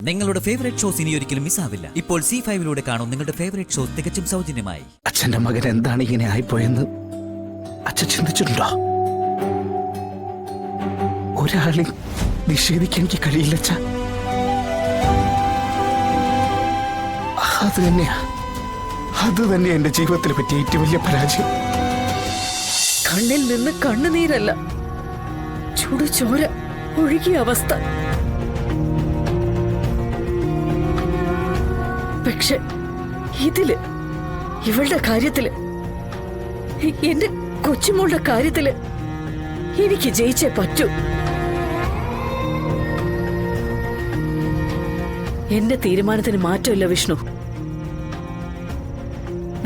നിങ്ങളുടെ favourite shows ഇനി ഒരിക്കലും മിസ്സാവില്ല. ഇപ്പോൾ C5 കാണും നിങ്ങളുടെ ഫേവറേറ്റ് ഷോസ് തികച്ചും സൗജന്യമായി. അച്ഛന്റെ മകൻ എന്താണ് ഇങ്ങനെ ആയിപ്പോയെന്ന് അച്ഛൻ ചിന്തിച്ചിട്ടുണ്ടോ? ഒരാളെ നിഷേധിക്കാൻ എനിക്ക് കഴിയില്ല അച്ഛ. അത് തന്നെയാ എന്റെ ജീവിതത്തിൽ പറ്റിയ ഏറ്റവും വലിയ പരാജയം. കണ്ണിൽ നിന്ന് കണ്ണുനീരല്ല, ചുടുചോര ഒഴുകിയ അവസ്ഥ. പക്ഷെ ഇവളുടെ കാര്യത്തില്, എന്റെ കൊച്ചുമോളുടെ കാര്യത്തില് എനിക്ക് ജയിച്ചേ പറ്റൂ. എന്റെ തീരുമാനത്തിന് മാറ്റമില്ല വിഷ്ണു.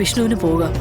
വിഷ്ണുവിന് പോകാം.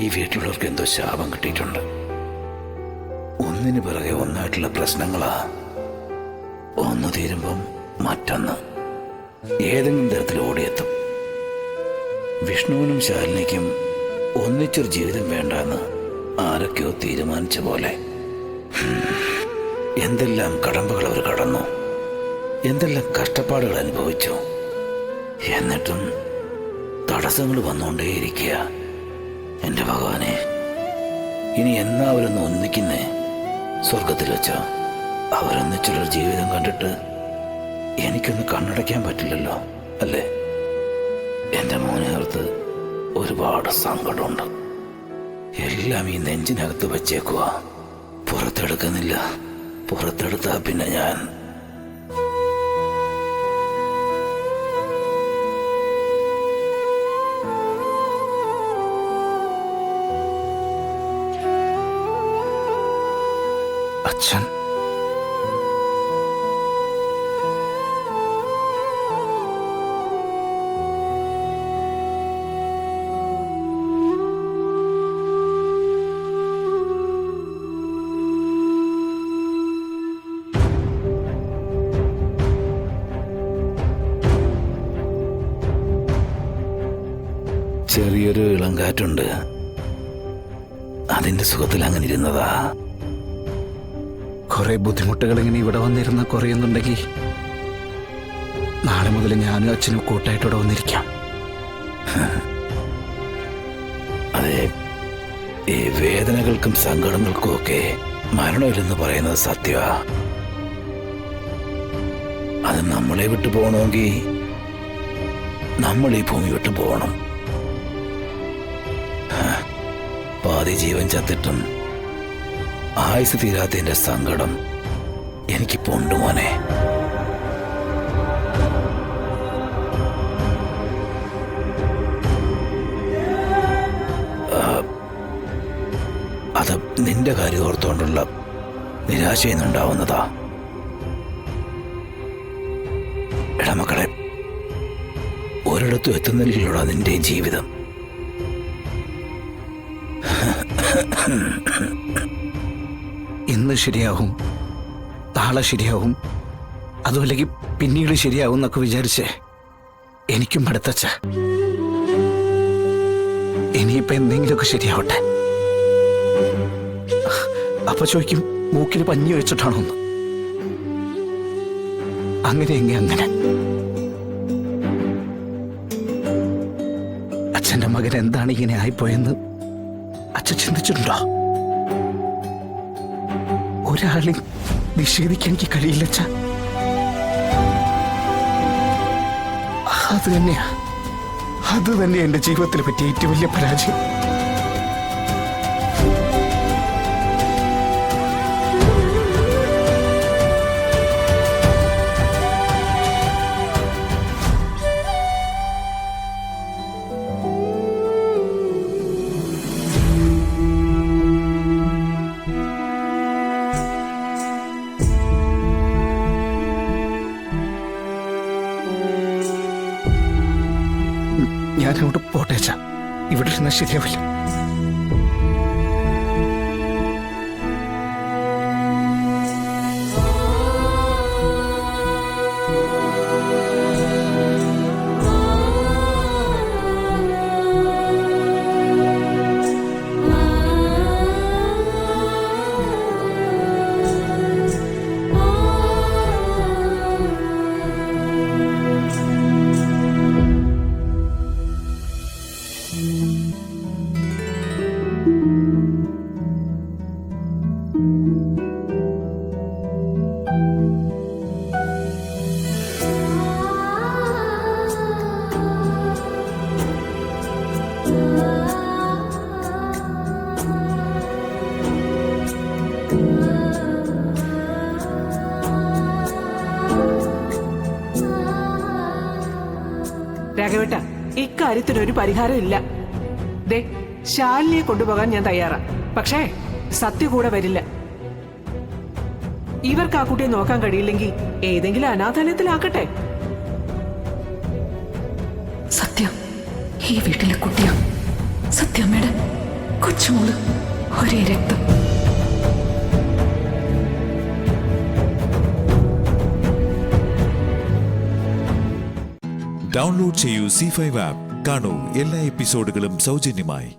ഈ വീട്ടിലുള്ളവർക്ക് എന്തോ ശാപം കിട്ടിയിട്ടുണ്ട്. ഒന്നിനു പിറകെ ഒന്നായിട്ടുള്ള പ്രശ്നങ്ങളാ. ഒന്ന് തീരുമ്പം മറ്റൊന്ന് ഏതെങ്കിലും തരത്തിൽ ഓടിയെത്തും. വിഷ്ണുവിനും ശാലിനിക്കും ഒന്നിച്ചൊരു ജീവിതം വേണ്ടെന്ന് ആരൊക്കെയോ തീരുമാനിച്ച പോലെ. എന്തെല്ലാം കടമ്പകൾ അവർ കടന്നു, എന്തെല്ലാം കഷ്ടപ്പാടുകൾ അനുഭവിച്ചു. എന്നിട്ടും തടസ്സങ്ങൾ വന്നുകൊണ്ടേയിരിക്കുക. എന്റെ ഭഗവാനെ, ഇനി എന്നാ അവരൊന്ന് ഒന്നിക്കുന്നേ? സ്വർഗത്തിൽ വെച്ചോ? അവരൊന്നിച്ചുള്ളൊരു ജീവിതം കണ്ടിട്ട് എനിക്കൊന്ന് കണ്ണടയ്ക്കാൻ പറ്റില്ലല്ലോ, അല്ലേ? എന്റെ മോനേർത്ത് ഒരുപാട് സങ്കടമുണ്ട്. എല്ലാം ഈ നെഞ്ചിനകത്ത് വെച്ചേക്കുക. പുറത്തെടുക്കുന്നില്ല. പുറത്തെടുത്താ പിന്നെ ഞാൻ അച്ഛൻ ചെറിയൊരു ഇളങ്കാറ്റുണ്ട്. അതിന്റെ സുഖത്തിൽ അങ്ങനെ ഇരുന്നതാ. കുറെ ബുദ്ധിമുട്ടുകൾ ഇങ്ങനെ ഇവിടെ വന്നിരുന്ന കുറയുന്നുണ്ടെങ്കിൽ നാളെ മുതൽ ഞാനും അച്ഛനും കൂട്ടായിട്ട് ഇവിടെ വന്നിരിക്കാം. അതെ, ഈ വേദനകൾക്കും സങ്കടങ്ങൾക്കും ഒക്കെ മരണമില്ലെന്ന് പറയുന്നത് സത്യമാ. അത് നമ്മളെ വിട്ടു പോകണമെങ്കിൽ നമ്മൾ ഈ ഭൂമി വിട്ടു പോകണം. പാതി ജീവൻ ചത്തിട്ടും ആയുസ് തീരാത്തതിന്റെ സങ്കടം എനിക്ക് പൊണ്ടുമോനെ. അത് നിന്റെ കാര്യം ഓർത്തുകൊണ്ടുള്ള നിരാശയിൽ നിന്നുണ്ടാവുന്നതാ. എടാ മക്കളെ, ഒരിടത്തും എത്തുന്നില്ലല്ലോടാ നിന്റെ ജീവിതം. ഇന്ന് ശരിയാവും, നാളെ ശരിയാവും, അതുമല്ലെങ്കിൽ പിന്നീട് ശരിയാവും എന്നൊക്കെ വിചാരിച്ചേ എനിക്കും അടുത്തച്ച. ഇനിയിപ്പോ എന്തെങ്കിലുമൊക്കെ ശരിയാവട്ടെ. അപ്പൊ ചോദിക്കും മൂക്കിൽ പഞ്ഞി വെച്ചിട്ടാണോന്ന്. അങ്ങനെ അച്ഛന്റെ മകൻ എന്താണ് ഇങ്ങനെ ആയിപ്പോയെന്ന് അച്ഛൻ ചിന്തിച്ചിട്ടുണ്ടോ? ഒരാളെ നിഷേധിക്കാൻ എനിക്ക് കഴിയില്ല അച്ഛ. അത് തന്നെയാ എന്റെ ജീവിതത്തിൽ പറ്റിയ ഏറ്റവും വലിയ പരാജയം. ഞാനോട് പോട്ടേച്ച, ഇവിടെ ഇരുന്നാൽ ശരിയാവില്ല. രാഘവേട്ട, ഇക്കാര്യത്തിനൊരു പരിഹാരം ഇല്ല. ദേ, ശാലിനിയെ കൊണ്ടുപോകാൻ ഞാൻ തയ്യാറാ. പക്ഷേ സത്യ കൂടെ വരില്ല. ഇവർക്ക് ആ കുട്ടിയെ നോക്കാൻ കഴിയില്ലെങ്കിൽ ഏതെങ്കിലും അനാഥാലയത്തിലാക്കട്ടെ. സത്യം ഈ വീട്ടിലെ കുട്ടിയാ. സത്യമ്മയുടെ കൊച്ചുമോള്, ഒരേ രക്തം. ഡൗൺലോഡ് ചെയ്യൂ C5 ആപ്പ്. കാണൂ എല്ലാ എപ്പിസോഡുകളും സൗജന്യമായി.